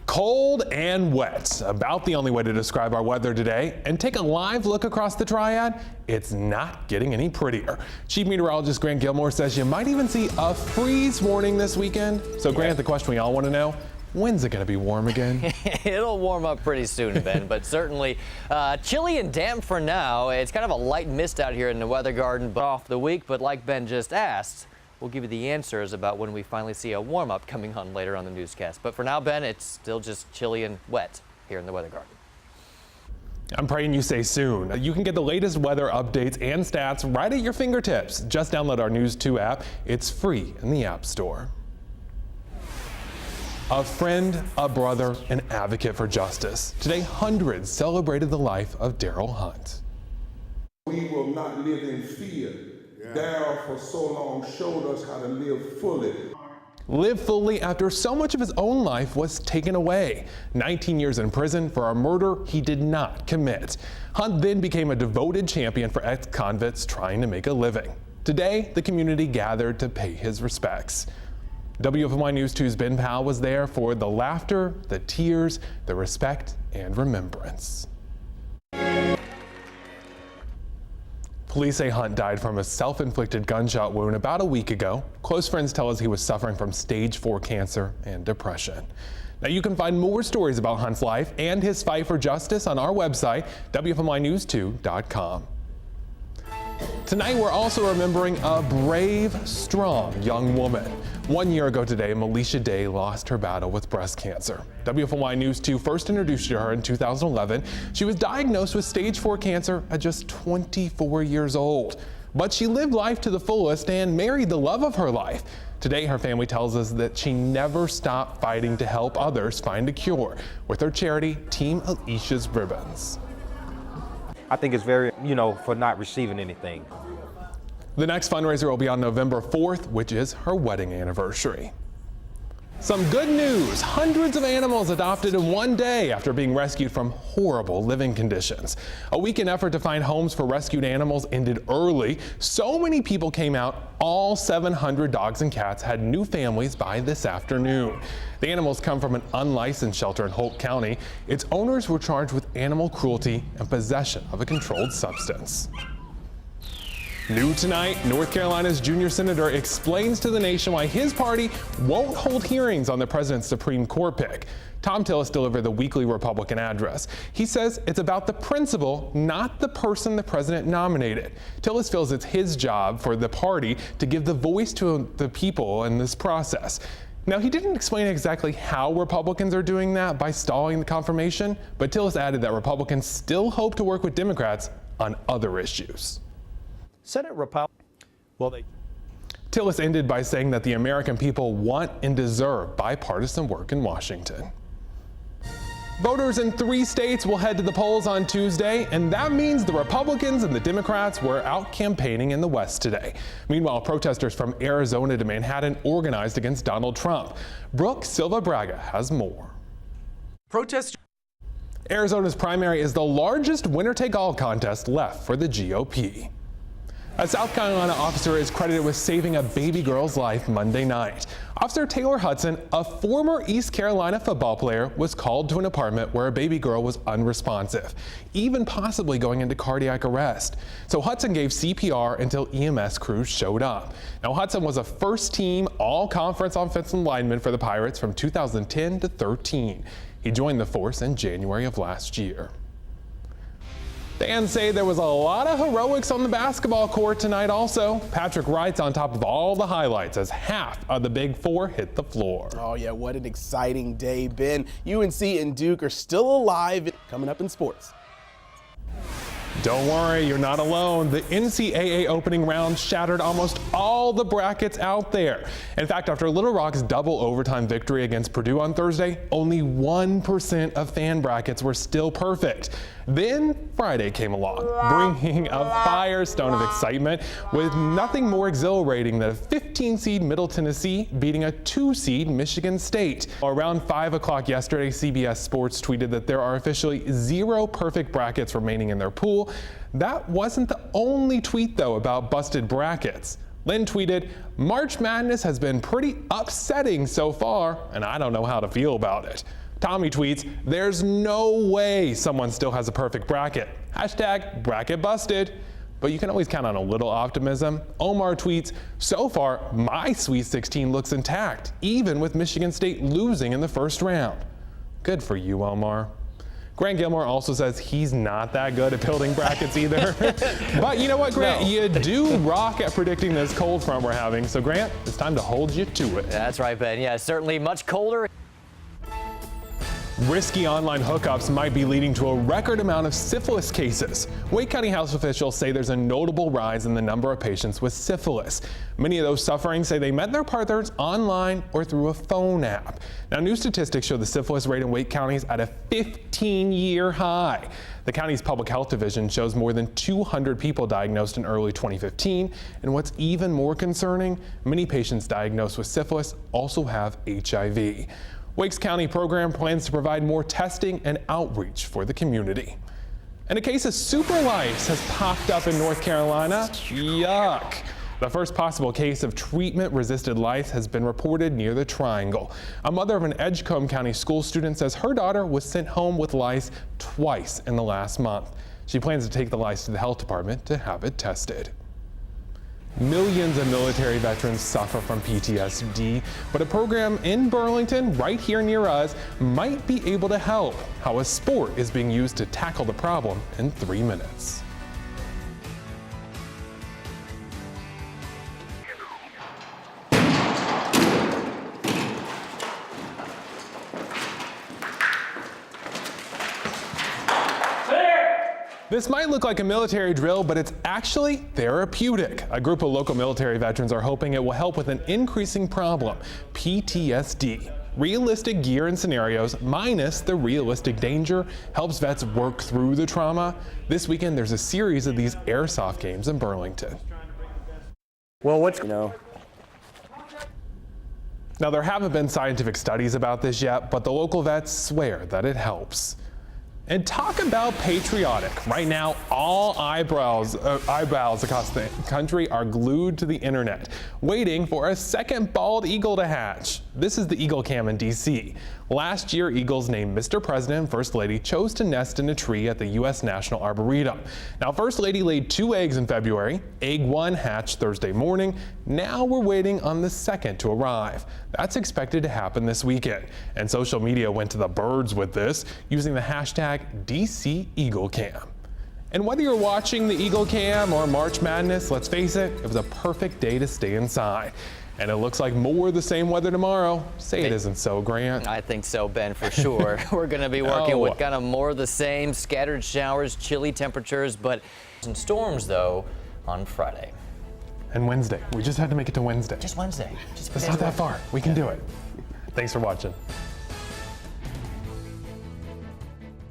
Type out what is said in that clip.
Cold and wet, about the only way to describe our weather today. And take a live look across the triad, it's not getting any prettier. Chief Meteorologist Grant Gilmore says you might even see a freeze warning this weekend. So Grant, the question we all want to know, when's it going to be warm again? It'll warm up pretty soon, Ben, but certainly chilly and damp for now. It's kind of a light mist out here in the weather garden off the week, but like Ben just asked, we'll give you the answers about when we finally see a warm-up coming on later on the newscast. But for now, Ben, it's still just chilly and wet here in the weather garden. I'm praying you say soon. You can get the latest weather updates and stats right at your fingertips. Just download our News 2 app. It's free in the App Store. A friend, a brother, an advocate for justice. Today, hundreds celebrated the life of Daryl Hunt. We will not live in fear. Daryl for so long showed us how to live fully. Live fully after so much of his own life was taken away. 19 years in prison for a murder he did not commit. Hunt then became a devoted champion for ex-convicts trying to make a living. Today, the community gathered to pay his respects. WFMY News 2's Ben Powell was there for the laughter, the tears, the respect, and remembrance. Police say Hunt died from a self-inflicted gunshot wound about a week ago. Close friends tell us he was suffering from stage 4 cancer and depression. Now you can find more stories about Hunt's life and his fight for justice on our website, WFMYnews2.com. Tonight we're also remembering a brave, strong young woman. 1 year ago today, Melisha Day lost her battle with breast cancer. WFMY News 2 first introduced her in 2011. She was diagnosed with stage 4 cancer at just 24 years old. But she lived life to the fullest and married the love of her life. Today, her family tells us that she never stopped fighting to help others find a cure with her charity, Team Alicia's Ribbons. I think it's very, for not receiving anything. The next fundraiser will be on November 4th, which is her wedding anniversary. Some good news. Hundreds of animals adopted in one day after being rescued from horrible living conditions. A weekend effort to find homes for rescued animals ended early. So many people came out, all 700 dogs and cats had new families by this afternoon. The animals come from an unlicensed shelter in Holt County. Its owners were charged with animal cruelty and possession of a controlled substance. New tonight, North Carolina's junior senator explains to the nation why his party won't hold hearings on the president's Supreme Court pick. Tom Tillis delivered the weekly Republican address. He says it's about the principle, not the person the president nominated. Tillis feels it's his job for the party to give the voice to the people in this process. Now, he didn't explain exactly how Republicans are doing that by stalling the confirmation, but Tillis added that Republicans still hope to work with Democrats on other issues. Senate Republicans, Tillis ended by saying that the American people want and deserve bipartisan work in Washington. Voters in 3 states will head to the polls on Tuesday, and that means the Republicans and the Democrats were out campaigning in the West today. Meanwhile, protesters from Arizona to Manhattan organized against Donald Trump. Brooke Silva Braga has more. Arizona's primary is the largest winner-take-all contest left for the GOP. A South Carolina officer is credited with saving a baby girl's life Monday night. Officer Taylor Hudson, a former East Carolina football player, was called to an apartment where a baby girl was unresponsive, even possibly going into cardiac arrest. So Hudson gave CPR until EMS crews showed up. Now, Hudson was a first-team all-conference offensive lineman for the Pirates from 2010 to 13. He joined the force in January of last year. Fans say there was a lot of heroics on the basketball court tonight also. Patrick Wright's on top of all the highlights as half of the Big Four hit the floor. Oh yeah, what an exciting day, Ben. UNC and Duke are still alive. Coming up in sports. Don't worry, you're not alone. The NCAA opening round shattered almost all the brackets out there. In fact, after Little Rock's double overtime victory against Purdue on Thursday, only 1% of fan brackets were still perfect. Then Friday came along, bringing a firestorm of excitement with nothing more exhilarating than a 15-seed Middle Tennessee beating a 2-seed Michigan State. Around 5 o'clock yesterday, CBS Sports tweeted that there are officially 0 perfect brackets remaining in their pool. That wasn't the only tweet, though, about busted brackets. Lynn tweeted, "March Madness has been pretty upsetting so far, and I don't know how to feel about it." Tommy tweets, "There's no way someone still has a perfect bracket. Hashtag bracket busted." But you can always count on a little optimism. Omar tweets, "So far, my Sweet 16 looks intact, even with Michigan State losing in the first round." Good for you, Omar. Grant Gilmore also says he's not that good at building brackets either. But you know what, Grant? No. You do rock at predicting this cold front we're having. So, Grant, it's time to hold you to it. That's right, Ben. Yeah, certainly much colder. Risky online hookups might be leading to a record amount of syphilis cases. Wake County health officials say there's a notable rise in the number of patients with syphilis. Many of those suffering say they met their partners online or through a phone app. Now, new statistics show the syphilis rate in Wake County is at a 15-year high. The county's public health division shows more than 200 people diagnosed in early 2015. And what's even more concerning, many patients diagnosed with syphilis also have HIV. Wake's County program plans to provide more testing and outreach for the community. And a case of super lice has popped up in North Carolina. Yuck. The first possible case of treatment-resistant lice has been reported near the Triangle. A mother of an Edgecombe County school student says her daughter was sent home with lice twice in the last month. She plans to take the lice to the health department to have it tested. Millions of military veterans suffer from PTSD, but a program in Burlington, right here near us, might be able to help. How a sport is being used to tackle the problem in 3 minutes. This might look like a military drill, but it's actually therapeutic. A group of local military veterans are hoping it will help with an increasing problem, PTSD. Realistic gear and scenarios, minus the realistic danger, helps vets work through the trauma. This weekend, there's a series of these airsoft games in Burlington. Well, Now, there haven't been scientific studies about this yet, but the local vets swear that it helps. And talk about patriotic. Right now, all eyebrows across the country are glued to the internet, waiting for a second bald eagle to hatch. This is the Eagle Cam in DC. Last year, eagles named Mr. President and First Lady chose to nest in a tree at the U.S. National Arboretum. Now, First Lady laid 2 eggs in February. Egg 1 hatched Thursday morning. Now we're waiting on the second to arrive. That's expected to happen this weekend. And social media went to the birds with this, using the hashtag #DCEagleCam. And whether you're watching the Eagle Cam or March Madness, let's face it, it was a perfect day to stay inside. And it looks like more of the same weather tomorrow. Say it isn't so, Grant. I think so, Ben, for sure. We're going to be working with kind of more of the same, scattered showers, chilly temperatures, but some storms, though, on Friday. And Wednesday. We just had to make it to Wednesday. Just Wednesday. It's not that far. We can do it. Thanks for watching.